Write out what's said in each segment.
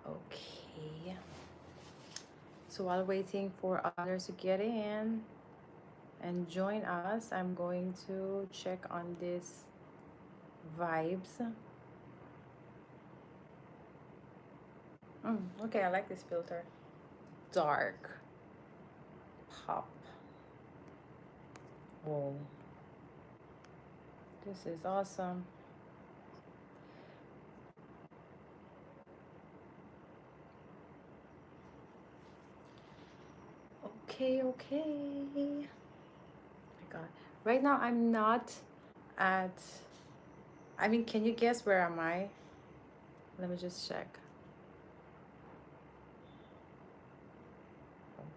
Okay, so while waiting for others to get in and join us, I'm going to check on this vibes. Okay, I like this filter. Dark pop. Whoa, this is awesome. Okay, okay. My God, right now I'm not at. I mean, can you guess where am I? Let me just check.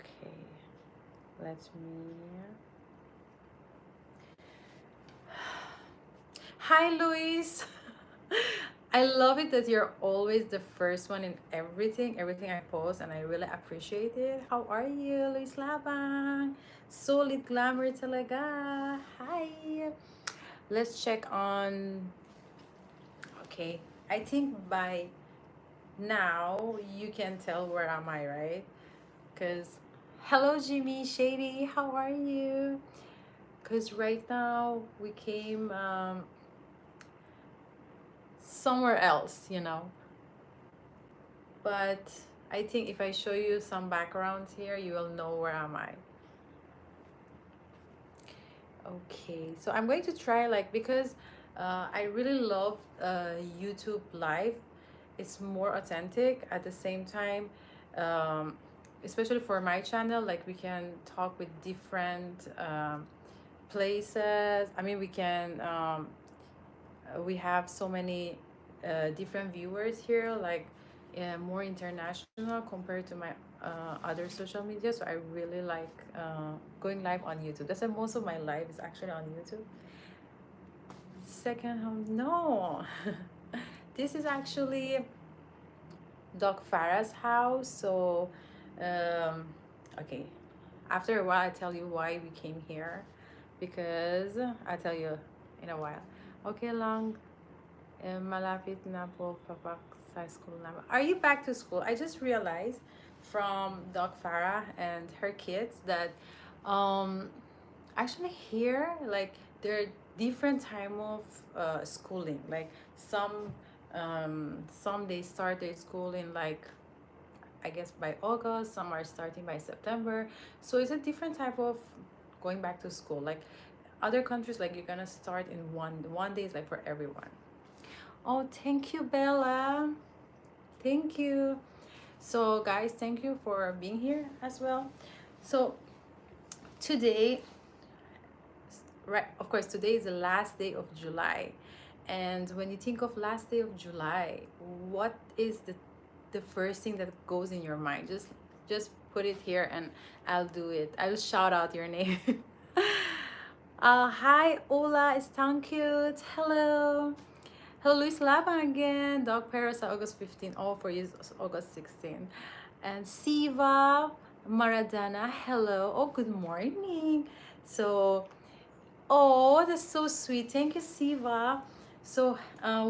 Okay, let me. Hi, Luis. I love it that you're always the first one in everything I post, and I really appreciate it. How are you, Luis Labang? Solid glamour talaga. Hi. Let's check on. Okay, I think by now you can tell where am I, right? Because hello, Jimmy Shady. How are you? Because right now we came somewhere else, but I think if I show you some backgrounds here, you will know where am I. Okay, so I'm going to try, like, because I really love YouTube live. It's more authentic at the same time, um, especially for my channel, like we can talk with different places. I mean, we have so many different viewers here, like more international compared to my other social media. So I really like going live on YouTube. That's why most of my live is actually on YouTube. Second home, no. This is actually Doc Farah's house. So, um, okay. After a while, I tell you why we came here, because I tell you in a while. Okay, lang. Malapit na po papak sa school namin. Are you back to school? I just realized from Doc Farah and her kids that um, actually here, like, there are different time of schooling. Like some they start their school in, like, I guess by August, some are starting by September. So it's a different type of going back to school. Like other countries, like you're gonna start in one day is like for everyone. Oh, thank you, Bella. Thank you. So guys, thank you for being here as well. So today, right, of course, today is the last day of July. And when you think of last day of July, what is the first thing that goes in your mind? Just put it here and I'll do it. I'll shout out your name. Hi, Ola, it's tan cute. Hello. Hello, Luis Lava again. Dog Paris, August 15. Oh, for you, August 16. And Siva Maradana. Hello. Oh, good morning. So, oh, that's so sweet. Thank you, Siva. So,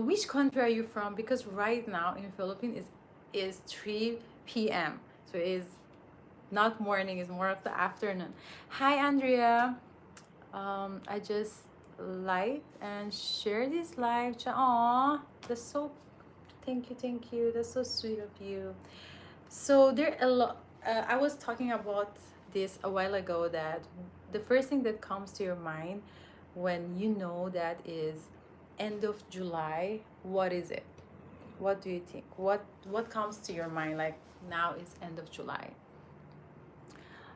which country are you from? Because right now in Philippines is 3 p.m. So it is not morning, it's more of the afternoon. Hi, Andrea. I just like and share this live. Aw, that's so. Thank you, thank you. That's so sweet of you. So there are a lot. I was talking about this a while ago, that the first thing that comes to your mind when you know that is end of July. What is it? What do you think? What comes to your mind? Like now is end of July.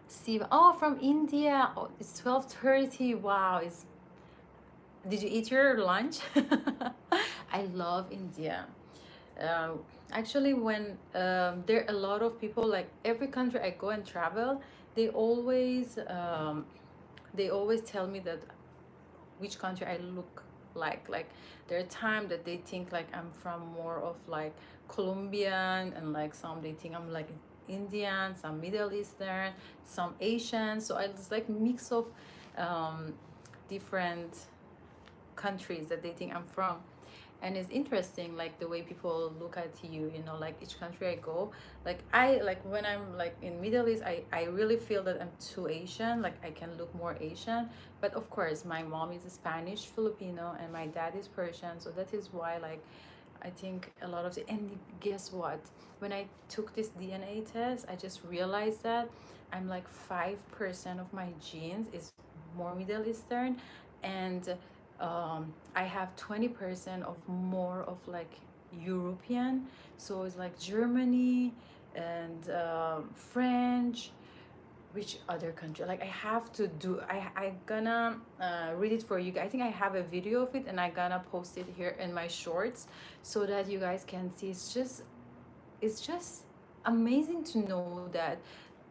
Steve, oh, from India. Oh, it's 12:30. Wow, it's. Did you eat your lunch? I love India. Uh, Actually, when there are a lot of people, like every country I go and travel, they always tell me that which country I look like. Like there are times that they think like I'm from more of like Colombian, and like some they think I'm like Indian, some Middle Eastern, some Asian. So it's like mix of different countries that they think I'm from. and it's interesting, like the way people look at you, you know, like each country I go, like I like when I'm like in Middle East, I really feel that I'm too Asian, like I can look more Asian. But of course my mom is Spanish Filipino and my dad is Persian, so that is why like I think a lot of the, and guess what, when I took this DNA test, I just realized that I'm like 5% of my genes is more Middle Eastern, and I have 20% of more of like European. So it's like Germany and French. Which other country? Like I have to do. I gonna read it for you. I think I have a video of it, and I gonna post it here in my shorts so that you guys can see. It's just amazing to know that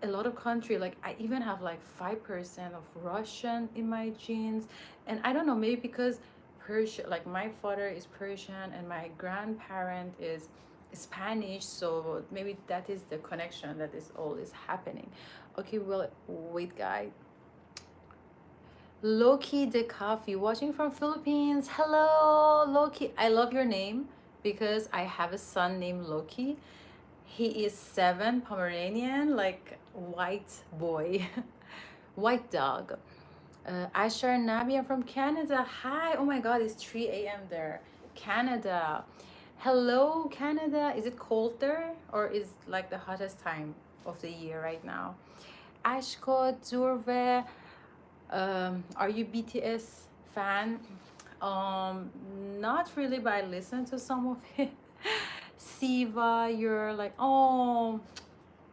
a lot of country, like I even have like 5% of Russian in my genes. And I don't know, maybe because Persian, like my father is Persian and my grandparent is Spanish, so maybe that is the connection that is always happening. Okay, well, wait, guy. Loki the coffee watching from Philippines. Hello, Loki. I love your name because I have a son named Loki. He is 7, Pomeranian, like white boy, white dog. Asher Nabia from Canada. Hi. Oh my God, it's 3 a.m. there. Canada. Hello, Canada. Is it cold there or is like the hottest time of the year right now? Ashko, Zurve. Are you BTS fan? Um, Not really, but I listen to some of it. Siva, you're like, oh,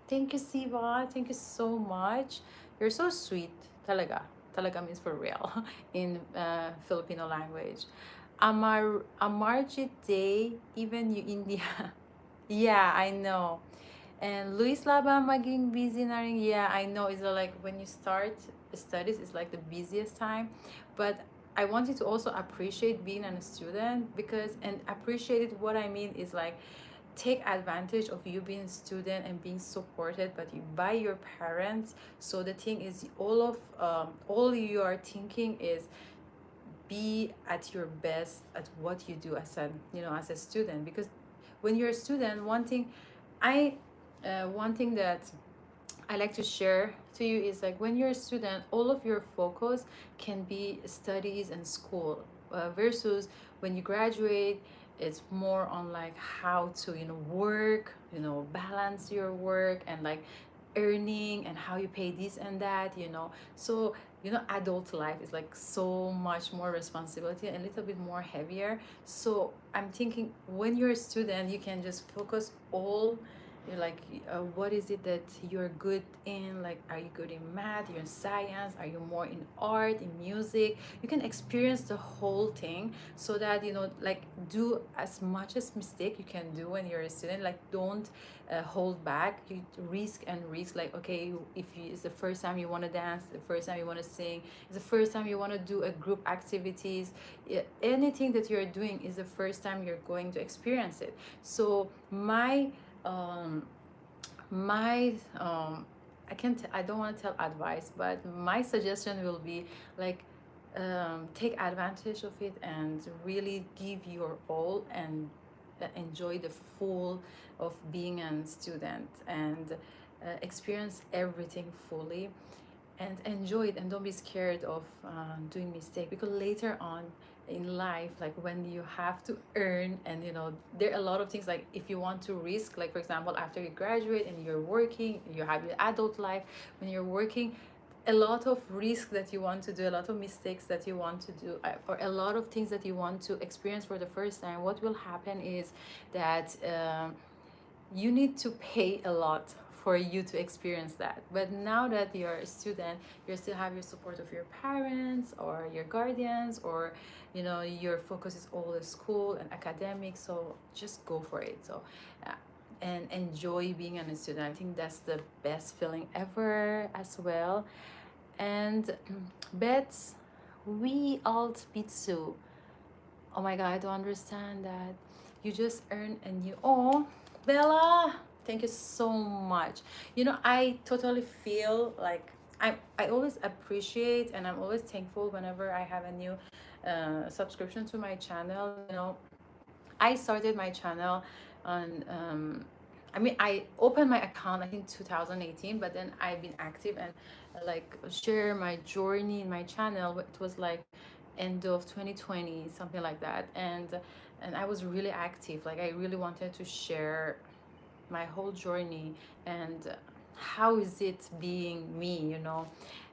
thank you, Siva. Thank you so much. You're so sweet. Talaga. Talaga means for real in Filipino language. Amarjit Day, even you India. Yeah, I know. And Luis Laba maging busy na rin. Yeah, I know. It's like when you start studies, it's like the busiest time. But I wanted to also appreciate being a student because, and appreciate it, what I mean is like, take advantage of you being a student and being supported by your parents. So the thing is, all you are thinking is be at your best at what you do as a, you know, as a student. Because when you're a student, I one thing that I like to share to you is like when you're a student, all of your focus can be studies and school, versus when you graduate, it's more on like how to, you know, work, you know, balance your work and like earning and how you pay this and that, you know. So, you know, adult life is like so much more responsibility and a little bit more heavier. So I'm thinking when you're a student, you can just focus all, you're like, what is it that you're good in? Like, are you good in math, you're in science, are you more in art, in music? You can experience the whole thing so that, you know, like do as much as mistake you can do when you're a student. Like don't hold back. You risk and risk. Like, okay, if it's the first time you want to dance, the first time you want to sing, it's the first time you want to do a group activities, anything that you're doing is the first time you're going to experience it. So um my I don't want to tell advice, but my suggestion will be like, take advantage of it and really give your all and enjoy the full of being a student and experience everything fully and enjoy it, and don't be scared of doing mistake, because later on in life, like when you have to earn, and you know, there are a lot of things, like if you want to risk, like for example, after you graduate and you're working, you have your adult life, when you're working, a lot of risk that you want to do, a lot of mistakes that you want to do, or a lot of things that you want to experience for the first time, what will happen is that you need to pay a lot for you to experience that. But now that you're a student, you still have your support of your parents or your guardians, or you know, your focus is all the school and academics, so just go for it. So and enjoy being a student. I think that's the best feeling ever as well. And bets, we alt pizzu. Oh my god, I don't understand that. You just earned a new, oh Bella, thank you so much. You know, I totally feel like I always appreciate and I'm always thankful whenever I have a new subscription to my channel, you know. I started my channel on I mean, I opened my account I think 2018, but then I've been active and like share my journey in my channel. It was like end of 2020, something like that. And I was really active. Like I really wanted to share my whole journey and how is it being me, you know,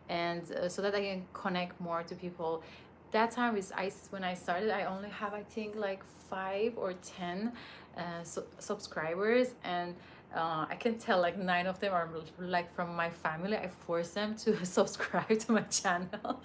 and so that I can connect more to people. That time is when I started, I only have I think like 5 or 10 subscribers, and I can tell like 9 of them are like from my family. I force them to subscribe to my channel,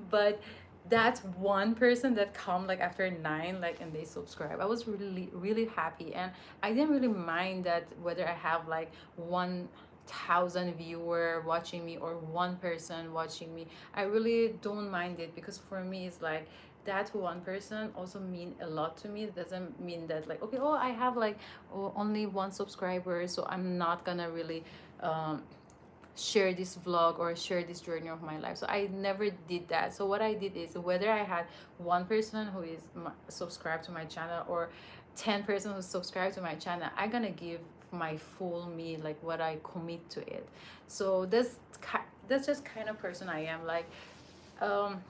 but that one person that come like after 9 like and they subscribe, I was really happy, and I didn't really mind that whether I have like 1,000 viewer watching me or one person watching me. I really don't mind it, because for me it's like that one person also mean a lot to me. It doesn't mean that like, okay, oh, I have like only one subscriber, so I'm not gonna really share this vlog or share this journey of my life. So I never did that. So what I did is, whether I had one person who is subscribed to my channel or 10 person who subscribed to my channel, I'm gonna give my full me, like what I commit to it. So that's just kind of person I am. Like um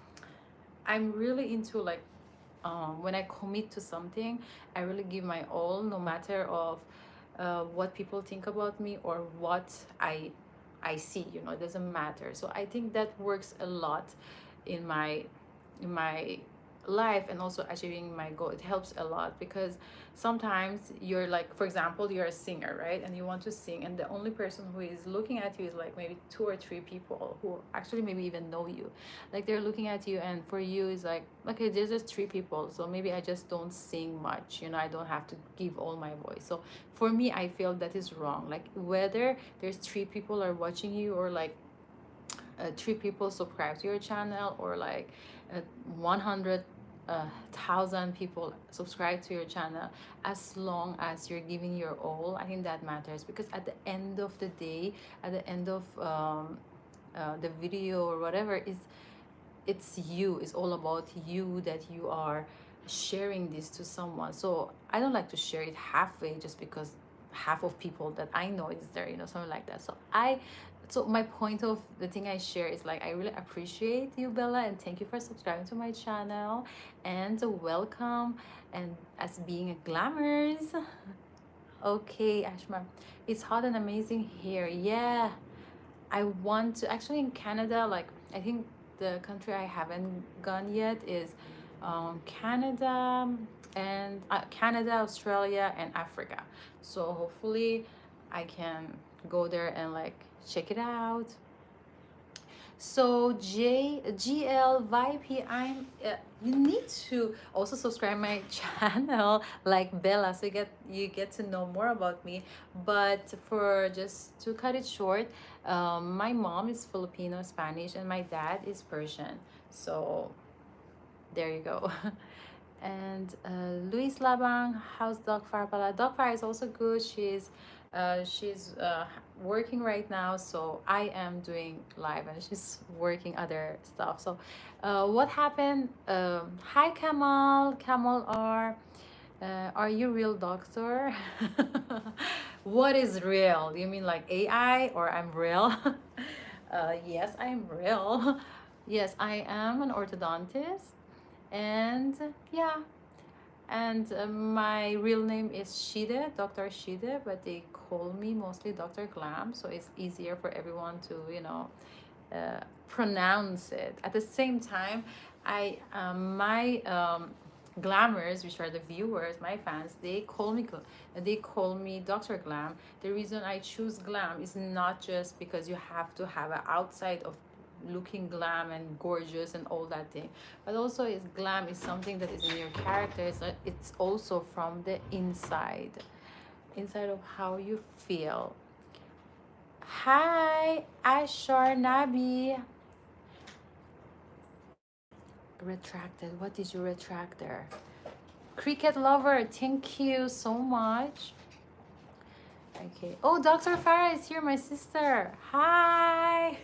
I'm really into like when I commit to something, I really give my all, no matter of what people think about me or what I see. You know, it doesn't matter. So I think that works a lot in my life, and also achieving my goal. It helps a lot, because sometimes you're like, for example, you're a singer, right, and you want to sing, and the only person who is looking at you is like maybe 2 or 3 people who actually maybe even know you. Like they're looking at you, and for you is like, okay, there's just 3 people, so maybe I just don't sing much, you know, I don't have to give all my voice. So for me, I feel that is wrong. Like whether there's 3 people are watching you, or like 3 people subscribe to your channel, or like 100,000 people subscribe to your channel, as long as you're giving your all, I think that matters. Because at the end of the day, at the end of the video or whatever, is it's you, it's all about you, that you are sharing this to someone. So I don't like to share it halfway just because half of people that I know is there, you know, something like that. So my point of the thing I share is like, I really appreciate you, Bella, and thank you for subscribing to my channel, and welcome, and as being a Glammers. Okay, Ashma, it's hot and amazing here. Yeah, I want to actually in Canada, like I think the country I haven't gone yet is Canada, and Canada, Australia, and Africa. So hopefully I can go there and like check it out. So GL VIP, I'm you need to also subscribe my channel like Bella, so you get to know more about me. But for just to cut it short, my mom is Filipino Spanish and my dad is Persian. So there you go. And Luis Labang, how's Dog Fire Pala? Dog Fire is also good. She's working right now, so I am doing live and she's working other stuff. So what happened? Hi Kamal, Kamal are you real doctor? What is real? You mean like AI or I'm real? Yes, I'm real. Yes, I am an orthodontist, and yeah, and my real name is Shideh, Dr. Shideh, but they call me mostly Dr. Glam, so it's easier for everyone to, you know, pronounce it. At the same time, my Glammers, which are the viewers, my fans, they call me Dr. Glam. The reason I choose Glam is not just because you have to have an outside of looking glam and gorgeous and all that thing, but also is glam is something that is in your character. It's also from the inside of how you feel. Hi Ashar Nabi. Retracted, what did you retract there? Cricket lover, thank you so much. Okay, oh, Dr. Farah is here, my sister. Hi.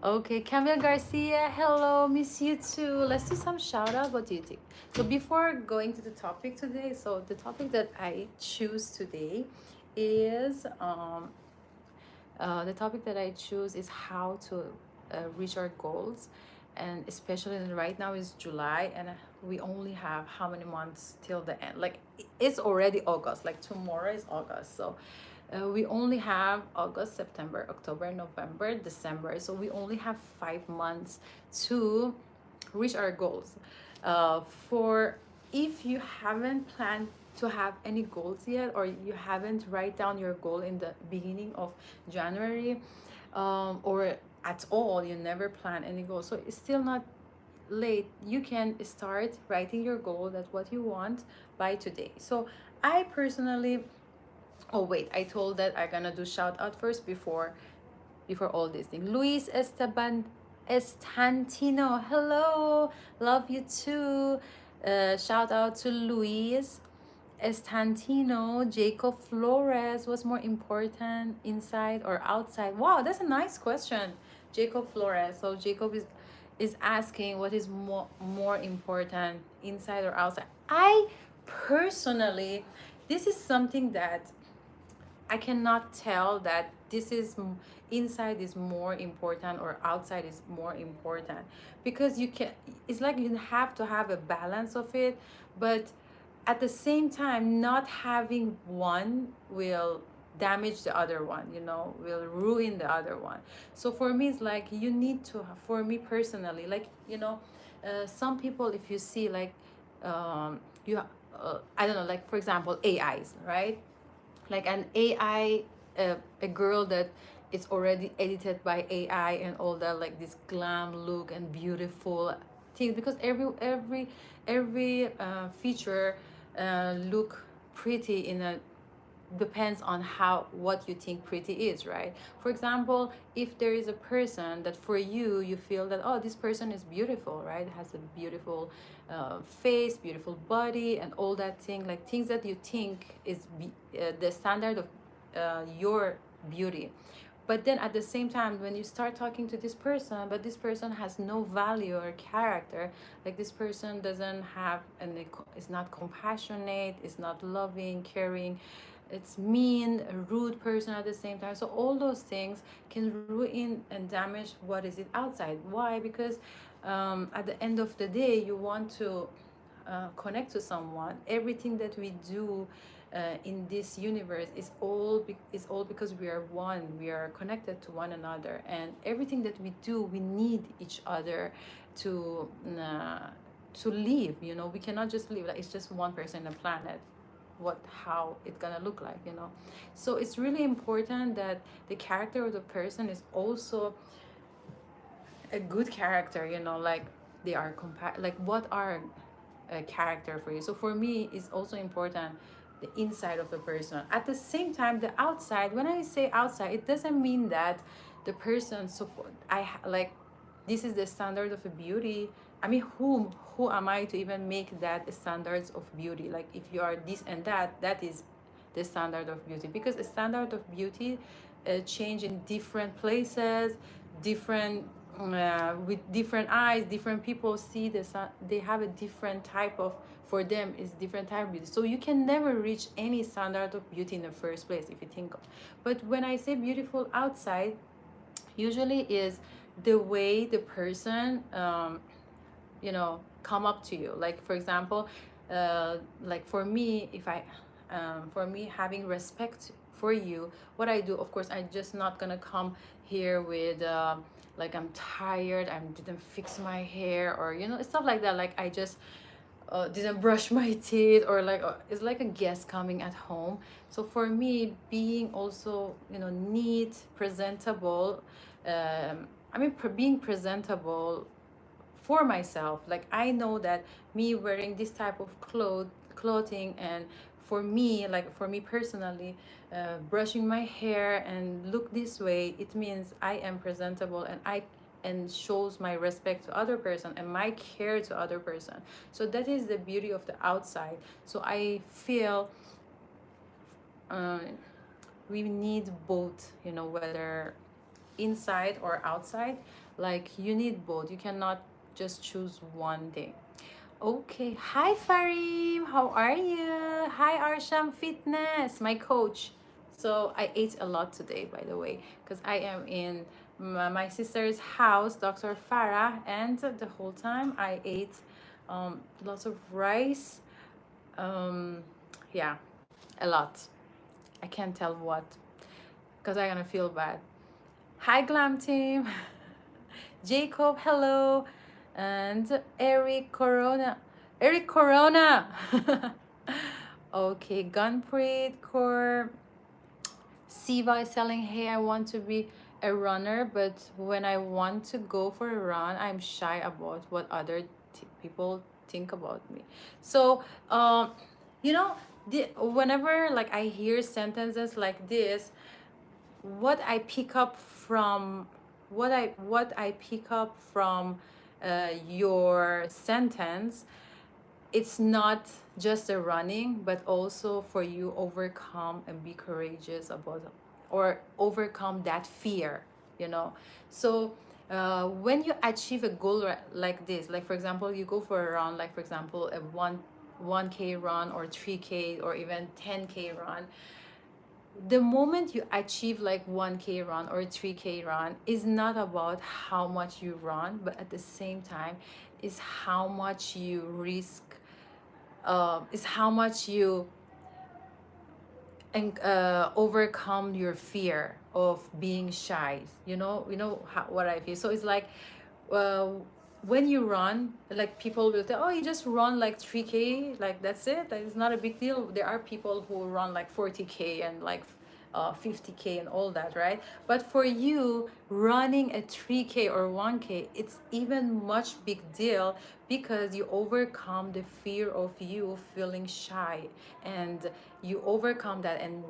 Okay, Camille Garcia, hello, miss you too. Let's do some shout out. What do you think? So before going to the topic today, so the topic that I choose today is the topic that I choose is how to reach our goals, and especially right now is July, and we only have how many months till the end? Like it's already August. Like tomorrow is August, so we only have August, September, October, November, December. So we only have 5 months to reach our goals. For if you haven't planned to have any goals yet, or you haven't write down your goal in the beginning of January, or at all, you never plan any goals. So it's still not late. You can start writing your goal, that's what you want, by today. So I personally, oh wait, I told that I'm gonna do shout out first before all these things. Luis Esteban Estantino, hello, love you too. Shout out to Luis Estantino. Jacob Flores, what's more important, inside or outside? Wow, that's a nice question, Jacob Flores. So Jacob is asking what is more important, inside or outside. I personally, this is something that I cannot tell that this is inside is more important or outside is more important, because you can, it's like you have to have a balance of it, but at the same time not having one will damage the other one, will ruin the other one. So for me it's like you need to, for me personally, like some people, if you see like you I don't know, like for example AIs, right? Like an AI, a girl that is already edited by AI and all that, like this glam look and beautiful things, because every feature look pretty in a, depends on how, what you think pretty is, right? For example, if there is a person that for you, you feel that, oh, this person is beautiful, right, has a beautiful face, beautiful body and all that thing, like things that you think is the standard of your beauty. But then at the same time, when you start talking to this person, but this person has no value or character, like this person doesn't have, and is not compassionate, is not loving, caring, it's mean, a rude person at the same time. So all those things can ruin and damage what is it outside. Why? Because at the end of the day, you want to connect to someone. Everything that we do in this universe is all because we are one. We are connected to one another, and everything that we do, we need each other to live. We cannot just live like it's just one person on the planet. How it's gonna look like. So it's really important that the character of the person is also a good character, like they are like what are a character for you. So for me it's also important the inside of the person. At the same time, the outside, when I say outside, it doesn't mean that the person support like this is the standard of a beauty. I mean, who am I to even make that standards of beauty? Like if you are this and that is the standard of beauty, because a standard of beauty change in different places, different with different eyes, different people see this, they have a different type of, for them is different type of beauty. So you can never reach any standard of beauty in the first place, if you think of. But when I say beautiful outside, usually is the way the person come up to you. Like for example, like for me, if I for me, having respect for you, what I do, of course, I just not gonna come here with like I'm tired, I didn't fix my hair, or stuff like that. Like I just didn't brush my teeth, or like it's like a guest coming at home. So for me, being also neat, presentable, I mean being presentable for myself, like I know that me wearing this type of clothing, and for me, like for me personally, brushing my hair and look this way, it means I am presentable, and shows my respect to other person and my care to other person. So that is the beauty of the outside. So I feel uh, we need both, whether inside or outside. Like you need both. You cannot just choose one thing. Okay. Hi Farim, how are you? Hi Arsham Fitness, my coach. So I ate a lot today, by the way, because I am in my sister's house, Dr. Farah, and the whole time I ate lots of rice. Um, yeah, a lot. I can't tell what, because I'm gonna feel bad. Hi Glam team. Jacob, hello. And Eric Corona. Eric Corona. Okay, Gunpreet, Core. Siva is telling, hey, I want to be a runner, but when I want to go for a run, I'm shy about what other people think about me. So, you know, whenever like I hear sentences like this, what I pick up from what I pick up from your sentence, it's not just a running, but also for you overcome and be courageous about, or overcome that fear, you know. So when you achieve a goal like this, like for example you go for a run, like for example a 1K run or 3K or even 10K run, the moment you achieve like 1K run or 3K run is not about how much you run, but at the same time is how much you risk, is how much you and overcome your fear of being shy. You know what I feel. So it's like uh, when you run, like people will say, oh, you just run like 3K, like that's it, that is not a big deal. There are people who run like 40K and like 50K and all that, right? But for you, running a 3K or 1K, it's even much big deal because you overcome the fear of you feeling shy, and you overcome that, and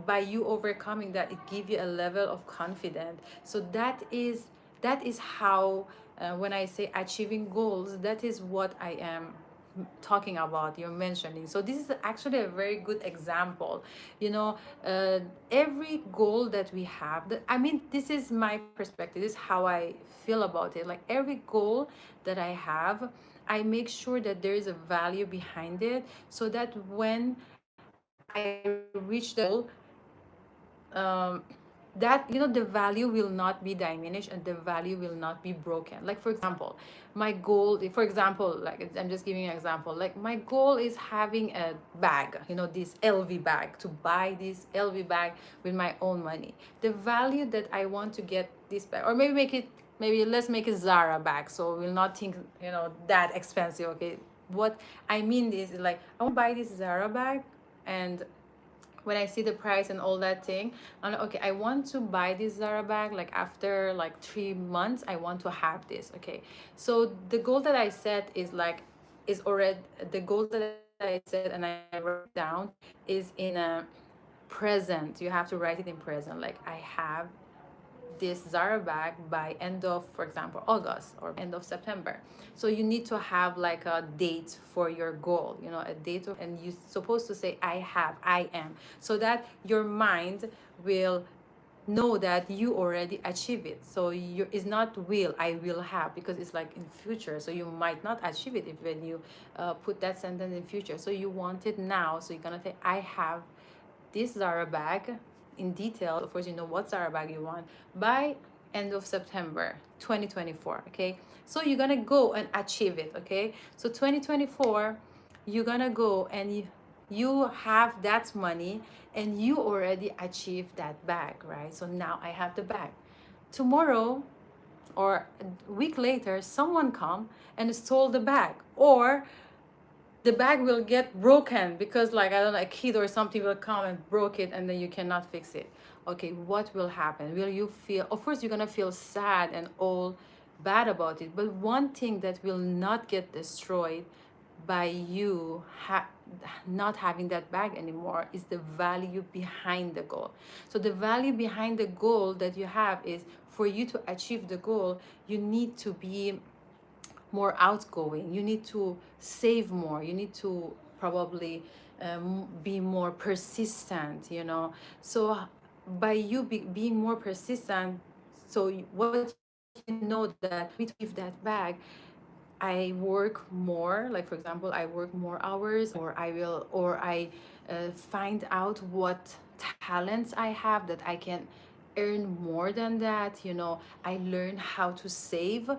by you overcoming that, it gives you a level of confidence. So that is how, when I say achieving goals, that is what I am talking about, you're mentioning. So this is actually a very good example. you know uh, every goal that we have, I mean, this is my perspective, this is how I feel about it. Like every goal that I have, I make sure that there is a value behind it, so that when I reach the goal, um, that the value will not be diminished and the value will not be broken. Like for example, my goal, for example, like I'm just giving you an example, like my goal is having a bag, this LV bag, to buy this LV bag with my own money. The value that I want to get this bag, or maybe let's make a Zara bag, so we'll not think that expensive. Okay, what I mean is, like, I want to buy this Zara bag, and when I see the price and all that thing, I'm like, okay, I want to buy this Zara bag. Like after like 3 months, I want to have this. Okay, so the goal that I set is like, is already, the goal that I set and I write it down is in a present. You have to write it in present. Like I have this Zara bag by end of, for example, August, or end of September. So you need to have like a date for your goal, a date of, and you're supposed to say I am, so that your mind will know that you already achieve it. So it's not will, I will have, because it's like in future, so you might not achieve it if when you put that sentence in future. So you want it now, so you're gonna say I have this Zara bag in detail. Of course, you know what Zara bag you want by end of September 2024. Okay, so you're gonna go and achieve it. Okay, so 2024, you're gonna go and you have that money, and you already achieved that bag, right? So now I have the bag. Tomorrow or a week later, someone come and stole the bag, or the bag will get broken because, like, I don't know, a kid or something will come and broke it, and then you cannot fix it. Okay, what will happen? Will you feel, of course you're gonna feel sad and all bad about it, but one thing that will not get destroyed by you not having that bag anymore is the value behind the goal. So the value behind the goal that you have is, for you to achieve the goal, you need to be more outgoing, you need to save more, you need to probably be more persistent, so by you being more persistent, so what you need to you know that for me to achieve that bag, I work more. Like for example, I work more hours, or I find out what talents I have that I can earn more than that. I learn how to save.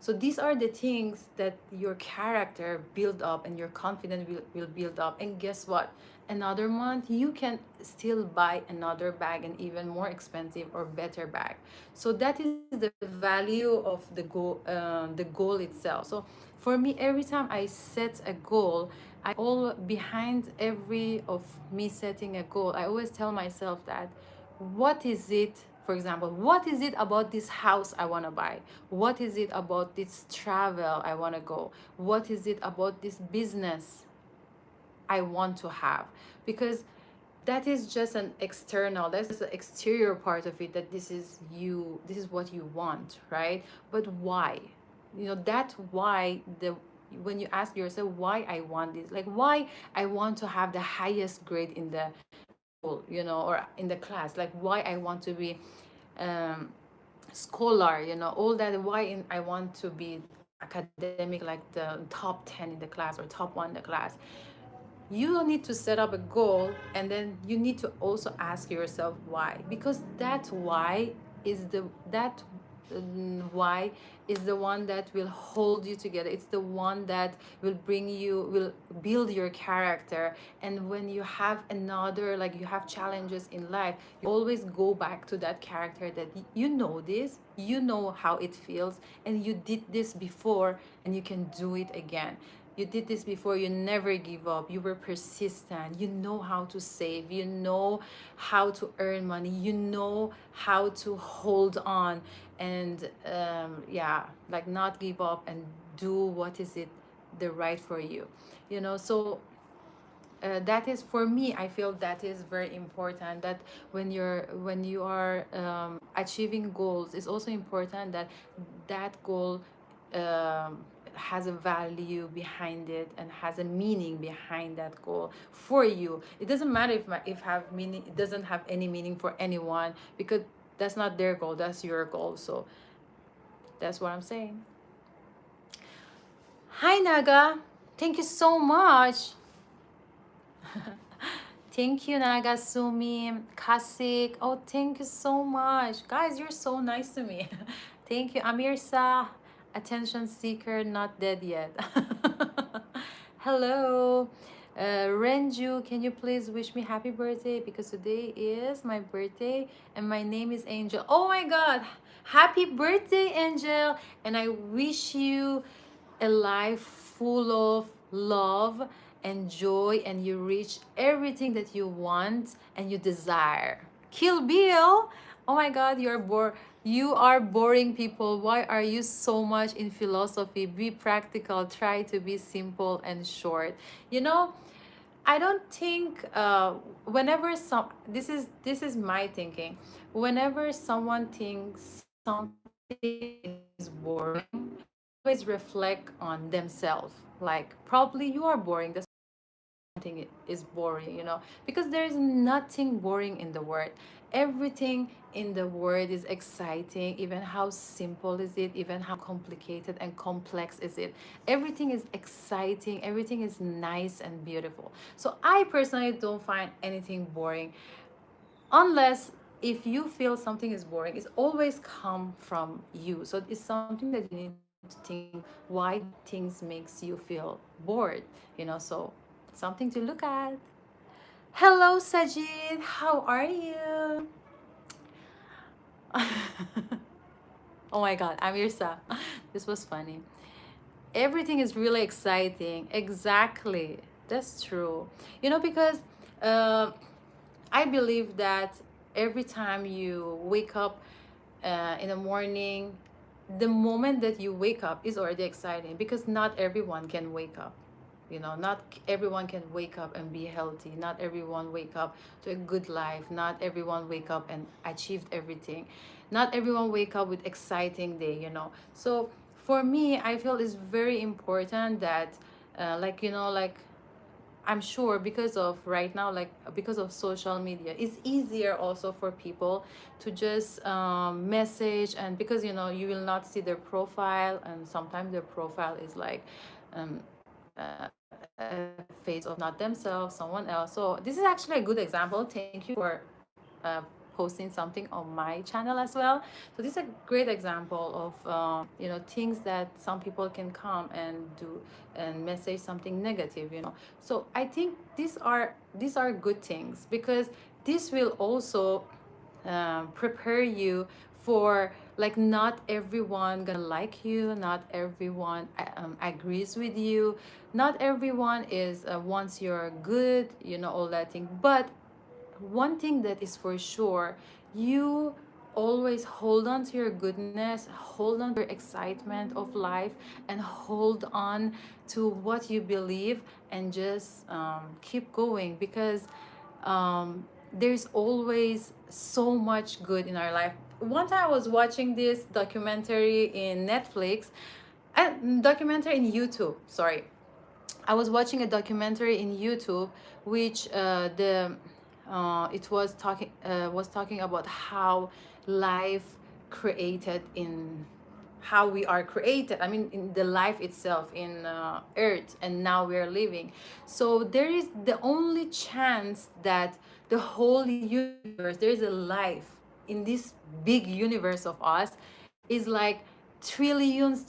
So these are the things that your character build up, and your confidence will build up. And guess what? Another month you can still buy another bag, and even more expensive or better bag. So that is the value of the goal itself. So for me, every time I set a goal, I all behind every of me setting a goal, I always tell myself that, what is it, for example, what is it about this house I want to buy? What is it about this travel I want to go? What is it about this business I want to have? Because that is just an external, that's the exterior part of it, that this is you, this is what you want, right? But why? That why, the when you ask yourself why I want this, like why I want to have the highest grade in the school, or in the class, like why I want to be um scholar, all that, why I want to be academic, like the top 10 in the class or top 1 in the class. You need to set up a goal, and then you need to also ask yourself why, because that why is the that why is the one that will hold you together. It's the one that will build your character. And when you have another, like you have challenges in life, you always go back to that character, that you know this, you know how it feels, and you did this before, and you can do it again. You did this before, you never give up, you were persistent, you know how to save, you know how to earn money, you know how to hold on, and yeah, like not give up, and do what is it the right for you. So that is, for me, I feel that is very important, that when you are achieving goals, it's also important that that goal um, has a value behind it, and has a meaning behind that goal for you. It doesn't matter if have meaning, it doesn't have any meaning for anyone, because that's not their goal, that's your goal. So that's what I'm saying. Hi Naga, thank you so much. Thank you, Nagasumi, Kasik. Oh, thank you so much. Guys, you're so nice to me. Thank you, Amirsa. Attention seeker, not dead yet. Hello. Renju, can you please wish me happy birthday? Because today is my birthday and my name is Angel. Oh my God. Happy birthday, Angel. And I wish you a life full of love and joy, and you reach everything that you want and you desire. Kill Bill. Oh my God, you are boring, people. Why are you so much in philosophy? Be practical. Try to be simple and short. You know, I don't think whenever some this is my thinking. Whenever someone thinks something is boring, always reflect on themselves. Like probably you are boring. That's something is boring, because there's nothing boring in the word. Everything in the word is exciting. Even how simple is it, even how complicated and complex is it, everything is exciting, everything is nice and beautiful. So I personally don't find anything boring, unless if you feel something is boring, it's always come from you. So it's something that you need to think, why things makes you feel bored, so something to look at. Hello Sajid, how are you? Oh my God, Amirsa. This was funny. Everything is really exciting. Exactly. That's true. Because uh, I believe that every time you wake up in the morning, the moment that you wake up is already exciting, because not everyone can wake up. Not everyone can wake up and be healthy. Not everyone wake up to a good life. Not everyone wake up and achieved everything. Not everyone wake up with exciting day. So for me, I feel it's very important that like I'm sure because of right now, like because of social media, it's easier also for people to just message. And because you will not see their profile, and sometimes their profile is like um, a face of not themselves, someone else. So this is actually a good example. Thank you for uh, posting something on my channel as well. So this is a great example of things that some people can come and do and message something negative. So I think these are good things, because this will also prepare you for, like, not everyone gonna like you, not everyone agrees with you, not everyone is wants your good, all that thing. But one thing that is for sure, you always hold on to your goodness, hold on to your excitement of life, and hold on to what you believe, and just keep going, because there's always so much good in our life. One time I was watching this documentary in Netflix, documentary in YouTube, sorry. I was watching a documentary in YouTube, which the it was talking about how life created in how we are created. I mean, in the life itself in Earth, and now we are living. So there is the only chance that the whole universe, there is a life in this big universe of us, is like trillions.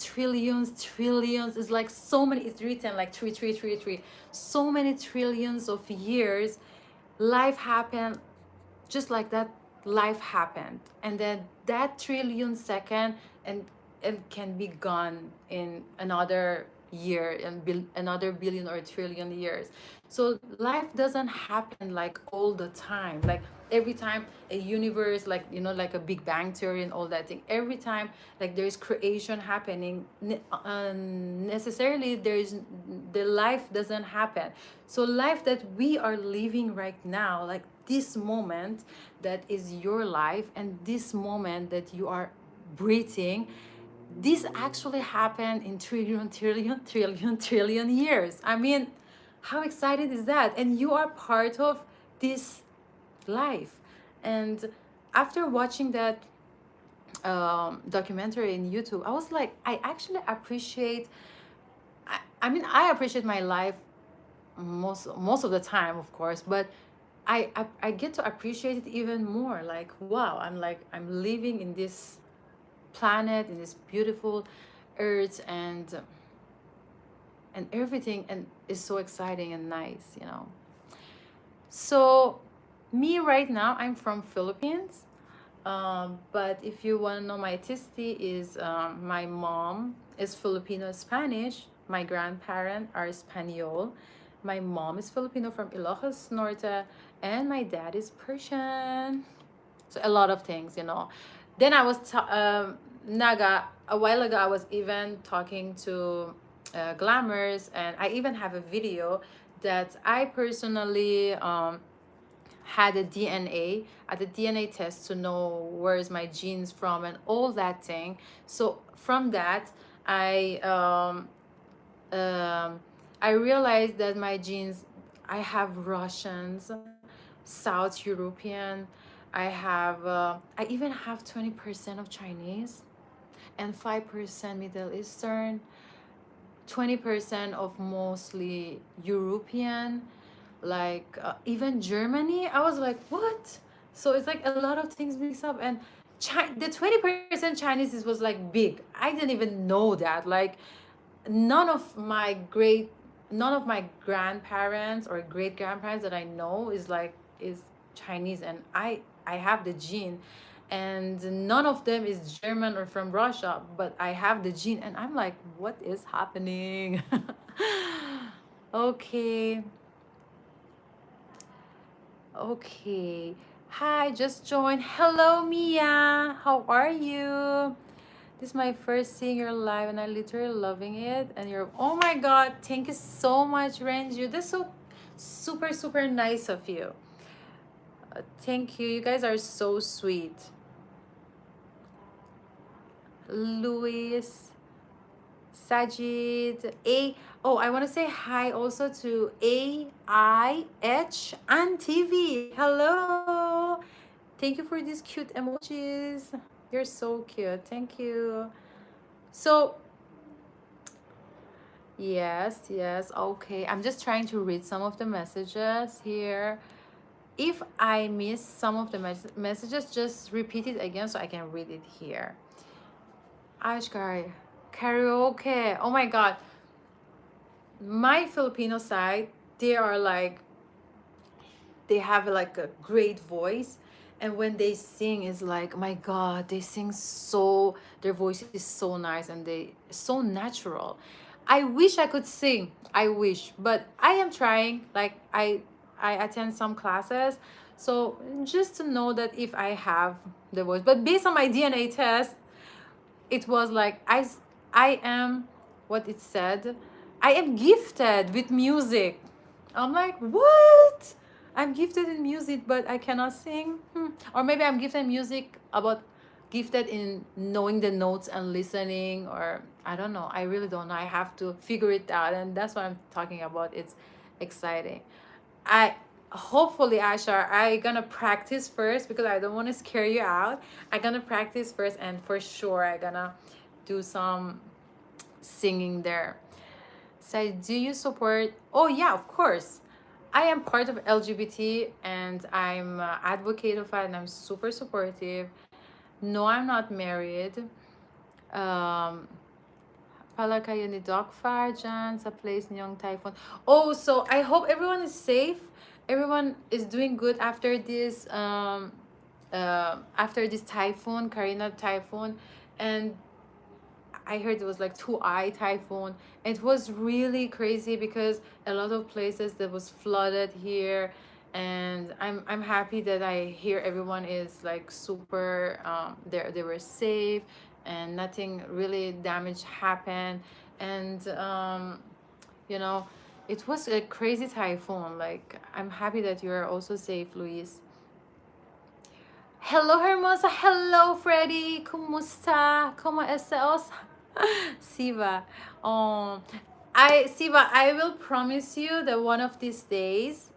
It's like so many, it's written like three, so many trillions of years. Life happened just like that. Life happened, and then that trillion second, and it can be gone in another year, and another billion or trillion years. So life doesn't happen like all the time, like every time a universe, like like a big bang theory and all that thing, every time like there's creation happening, necessarily there's the life doesn't happen. So life that we are living right now, like this moment that is your life, and this moment that you are breathing, this actually happened in trillion years. I mean, how excited is that? And you are part of this life. And after watching that documentary in YouTube, I was like, I actually appreciate. I mean, I appreciate my life most of the time, of course, but I get to appreciate it even more. Like, wow, I'm living in this planet, in this beautiful earth, and everything, and is so exciting and nice. So me right now, I'm from Philippines. But if you want to know, my ethnicity is, my mom is Filipino Spanish, my grandparents are Espanol, my mom is Filipino from Ilocos Norte, and my dad is Persian. So a lot of things. Then I was Naga a while ago. I was even talking to Glammers, and I even have a video that I personally had a DNA at the DNA test to know where's my genes from and all that thing. So from that, I um, I realized that my genes, I have Russians, South European, I even have 20% of Chinese, and 5% Middle Eastern, 20% of mostly European, like even Germany. I was like, what? So it's like a lot of things mixed up. And the 20% Chinese was like big. I didn't even know that. Like, none of my great none of my grandparents or great grandparents that I know is Chinese, and I have the gene, and none of them is German or from Russia, but I have the gene, and I'm like, what is happening? Okay. Okay. Hi, just joined. Hello, Mia. How are you? This is my first seeing your live, and I literally loving it. And you're, oh my God, thank you so much, Renju. This is so super nice of you. Thank you. You guys are so sweet. Luis, Sajid, oh, I want to say hi also to AIH and TV. Hello. Thank you for these cute emojis. You're so cute. Thank you. So, yes, okay. I'm just trying to read some of the messages here. If I miss some of the messages, just repeat it again so I can read it here. Ashkar, karaoke. Oh my god. My Filipino side, they are like, they have like a great voice, and when they sing is like, my god, they sing so, their voice is so nice and they so natural. I wish I could sing, I wish, but I am trying. Like I attend some classes, so just to know that if I have the voice. But based on my DNA test, it was like I am, what it said, I am gifted with music. I'm like, what? I'm gifted in music, but I cannot sing. Or maybe I'm gifted in music, about gifted in knowing the notes and listening, or I don't know. I really don't know. I have to figure it out, and that's what I'm talking about. It's exciting. I hopefully, Ashar, I gonna practice first because I don't want to scare you out. I gonna practice first, and for sure I gonna do some singing there. So, do you support? Oh yeah, of course. I am part of LGBT, and I'm advocate of it, and I'm super supportive. No, I'm not married. Um, Pala kayo ni Doc Far dyan sa place niyong typhoon. Oh, so I hope everyone is safe. Everyone is doing good after this typhoon, Karina typhoon, and I heard it was like 2-eye typhoon. It was really crazy because a lot of places that was flooded here, and I'm happy that I hear everyone is like super, they were safe and nothing really damage happened. And you know, it was a crazy typhoon. Like, I'm happy that you are also safe, Luis. Hello, Hermosa. Hello, Freddy. Kumusta? ¿Cómo estás? Siva. Siva, I will promise you that one of these days,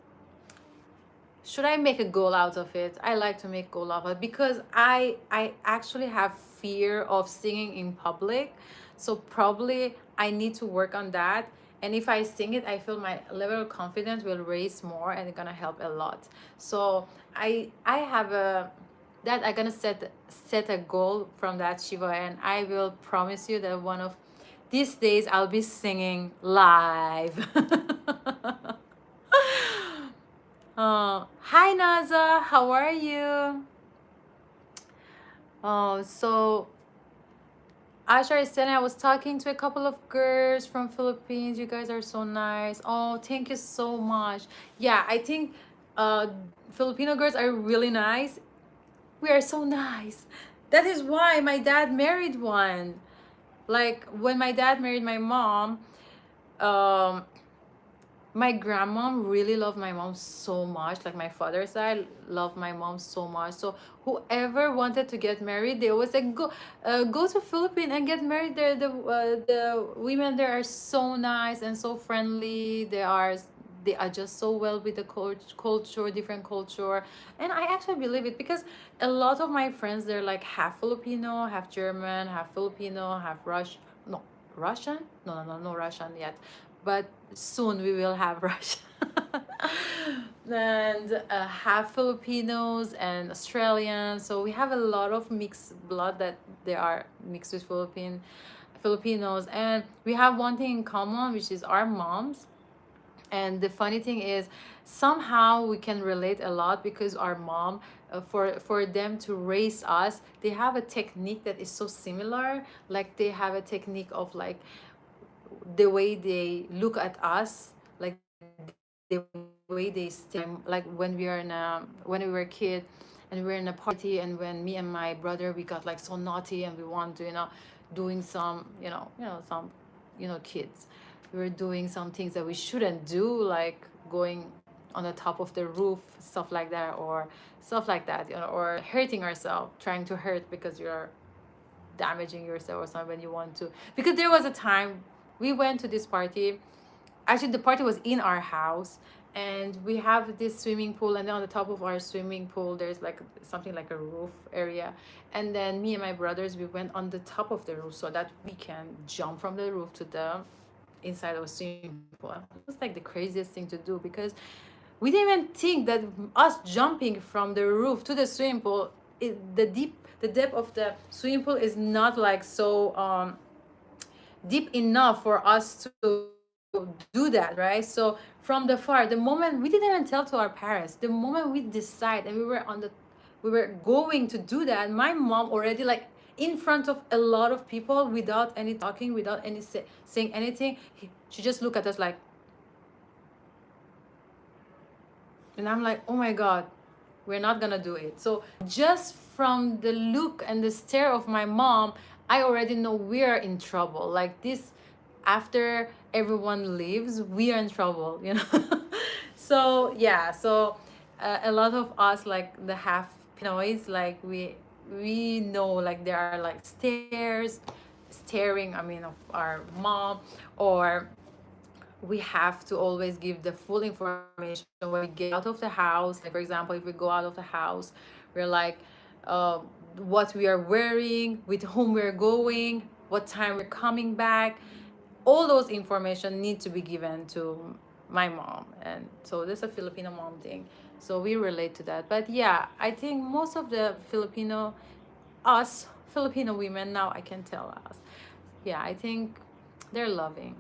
should I make a goal out of it? I like to make goal out of it because I actually have fear of singing in public. So probably I need to work on that. And if I sing it, I feel my level of confidence will raise more, and it's gonna help a lot. So I have a, that I'm gonna set a goal from that, Shiva, and I will promise you that one of these days I'll be singing live. Hi Naza, how are you? So Asha is saying I was talking to a couple of girls from Philippines. You guys are so nice. Oh, thank you so much. Yeah, I think Filipino girls are really nice. We are so nice. That is why my dad married one. Like when my dad married my mom, um, my grandma really loved my mom so much. Like my father's side loved my mom so much. So whoever wanted to get married, they always like, go to Philippines and get married there. The women there are so nice and so friendly. They adjust so well with the culture, different culture. And I actually believe it because a lot of my friends, they're like half Filipino, half German, half Filipino, half Russian. No, Russian? No Russian yet. But soon we will have Russian. And half Filipinos and Australians. So we have a lot of mixed blood that they are mixed with Filipinos. And we have one thing in common, which is our moms. And the funny thing is, somehow we can relate a lot because our mom, for them to raise us, they have a technique that is so similar. Like they have a technique of like the way they look at us, like the way they stay. Like when we were a kid and we were in a party, and when me and my brother, we got like so naughty and we want to, doing some, some, kids, we were doing some things that we shouldn't do, like going on the top of the roof, stuff like that, or stuff like that, or hurting ourselves, trying to hurt because you're damaging yourself or something when you want to. Because there was a time we went to this party. Actually, the party was in our house, and we have this swimming pool, and then on the top of our swimming pool there's like something like a roof area. And then me and my brothers, we went on the top of the roof so that we can jump from the roof to the inside of a swimming pool. It was like the craziest thing to do, because we didn't even think that us jumping from the roof to the swimming pool, the depth of the swimming pool is not like so deep enough for us to do that, right? So from the far, the moment we didn't even tell to our parents, the moment we decide and we were going to do that, my mom already like in front of a lot of people, without any talking, without any saying anything, she just looked at us like, and I'm like, oh my god, we're not gonna do it. So just from the look and the stare of my mom, I already know we're in trouble. Like this, after everyone leaves, we are in trouble, you know. So yeah, so a lot of us, like the half Pinoys, like we know like there are like staring, I mean, of our mom, or we have to always give the full information when we get out of the house. Like for example, if we go out of the house, we're like what we are wearing, with whom we're going, what time we're coming back. All those information need to be given to my mom. And so this is a Filipino mom thing, so we relate to that. But yeah, I think most of the us Filipino women now, I can tell us, yeah, I think they're loving.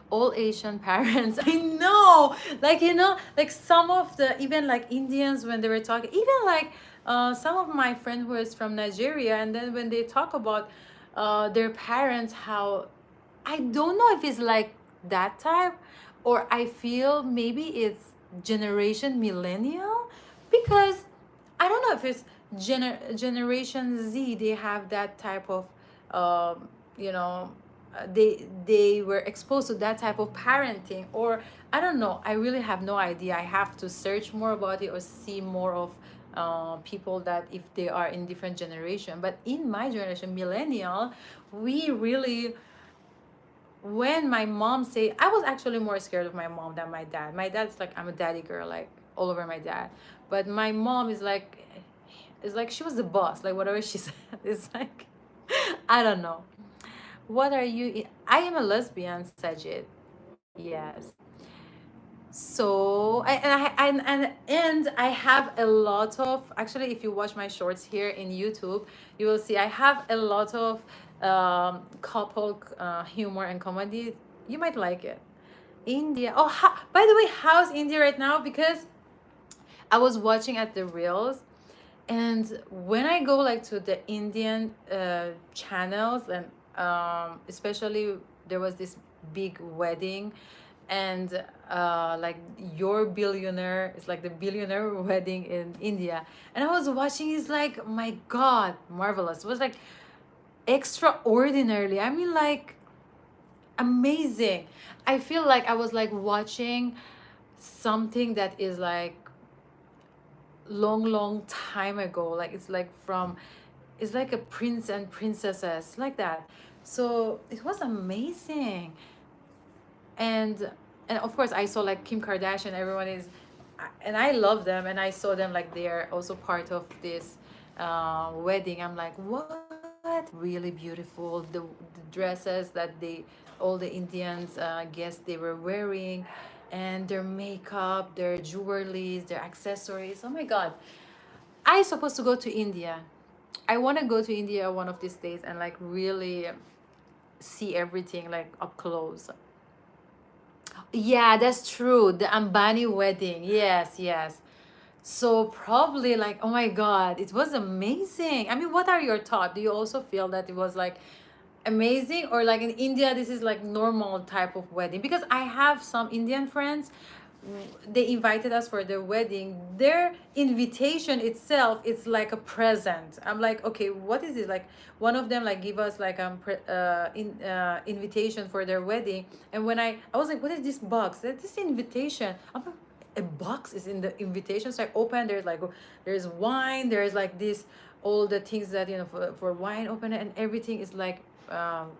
All Asian parents. I know, like, you know, like some of the, even like Indians, when they were talking, even like some of my friend who is from Nigeria, and then when they talk about their parents, how, I don't know if it's like that type, or I feel maybe it's generation millennial, because I don't know if it's generation Z, they have that type of you know, they were exposed to that type of parenting, or I don't know, I really have no idea. I have to search more about it or see more of people that if they are in different generation. But in my generation, millennial, we really, when my mom say, I was actually more scared of my mom than my dad. My dad's like, I'm a daddy girl, like all over my dad. But my mom is like, she was the boss, like whatever she said. It's like, I don't know. What are you? I am a lesbian, Sajid. Yes. So and I have a lot of, actually, if you watch my shorts here in YouTube, you will see I have a lot of couple humor and comedy. You might like it. India. Oh, by the way, how's India right now? Because I was watching at the reels, and when I go like to the Indian channels, and especially there was this big wedding, and like your billionaire, it's like the billionaire wedding in India, and I was watching, it's like, my god, marvelous. It was like extraordinarily, I mean, like amazing. I feel like I was like watching something that is like long time ago, like it's like from, it's like a prince and princesses like that. So it was amazing. and and of course I saw like Kim Kardashian, everyone is, and I love them, and I saw them like they're also part of this wedding. I'm like, what, really beautiful, the dresses that they, all the Indians guests, they were wearing, and their makeup, their jewelries, their accessories. Oh my god, I supposed to go to India. I want to go to India one of these days and like really see everything like up close. Yeah, that's true. The Ambani wedding. Yes, yes. So probably like, oh my God, it was amazing. I mean, what are your thoughts? Do you also feel that it was like amazing, or like in India, this is like normal type of wedding? Because I have some Indian friends, they invited us for their wedding. Their invitation itself, it's like a present. I'm like, okay, what is it? Like one of them like give us like invitation for their wedding, and when I was like, what is this box? This invitation. I'm like, a box is in the invitation. So I open, there's like, there's wine, there's like this, all the things that, you know, for wine opener, and everything is like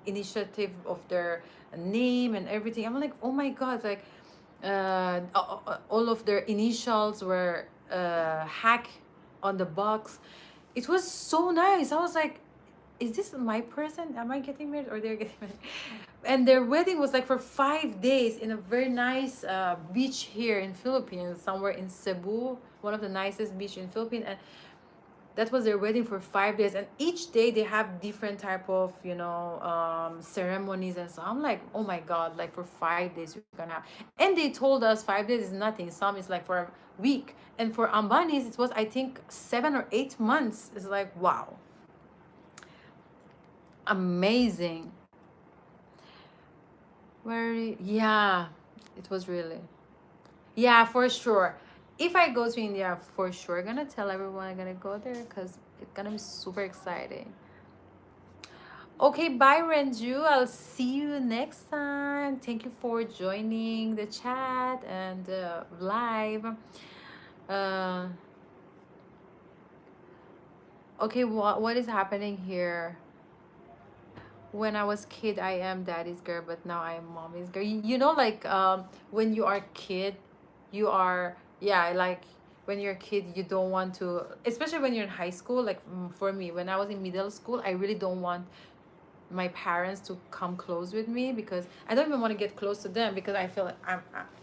initiative of their name and everything. I'm like, oh my god, like all of their initials were hack on the box. It was so nice. I was like, is this my person? Am I getting married or they're getting married? And their wedding was like for 5 days in a very nice beach here in Philippines, somewhere in Cebu, one of the nicest beach in Philippines. And that was their wedding for 5 days, and each day they have different type of, you know, ceremonies. And so I'm like, oh my god, like for 5 days you're gonna have. And they told us 5 days is nothing, some is like for a week, and for Ambanis it was, I think, 7 or 8 months. It's like, wow, amazing. Very, yeah, it was really, yeah, for sure. If I go to India, for sure gonna tell everyone I'm gonna go there, because it's gonna be super exciting. Okay, bye Renju. I'll see you next time. Thank you for joining the chat and live. Uh, okay, what is happening here? When I was kid, I am daddy's girl, but now I am mommy's girl. You know, like when you are kid, you are, yeah, like when you're a kid, you don't want to, especially when you're in high school. Like for me, when I was in middle school, I really don't want my parents to come close with me, because I don't even want to get close to them, because I feel like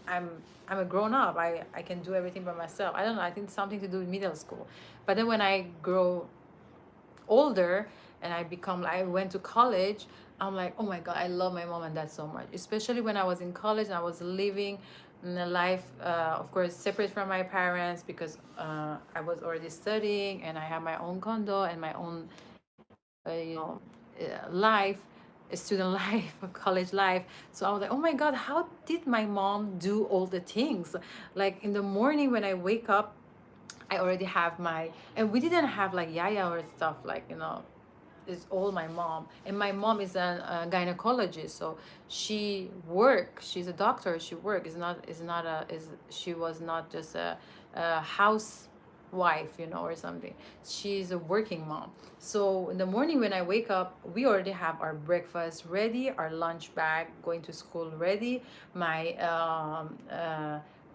I'm I'm a grown up. I can do everything by myself. I don't know. I think it's something to do with middle school. But then when I grow older and I went to college, I'm like, oh my god, I love my mom and dad so much. Especially when I was in college and I was living a life, of course, separate from my parents, because I was already studying and I have my own condo and my own you know, life, a student life, a college life. So I was like, oh my god, how did my mom do all the things? Like in the morning when I wake up, I already have my, and we didn't have like yaya or stuff, like, you know, it's all my mom. And my mom is a gynecologist, so she's a doctor, she work, she was not just a housewife, you know, or something. She's a working mom. So in the morning when I wake up, we already have our breakfast ready, our lunch bag going to school ready, my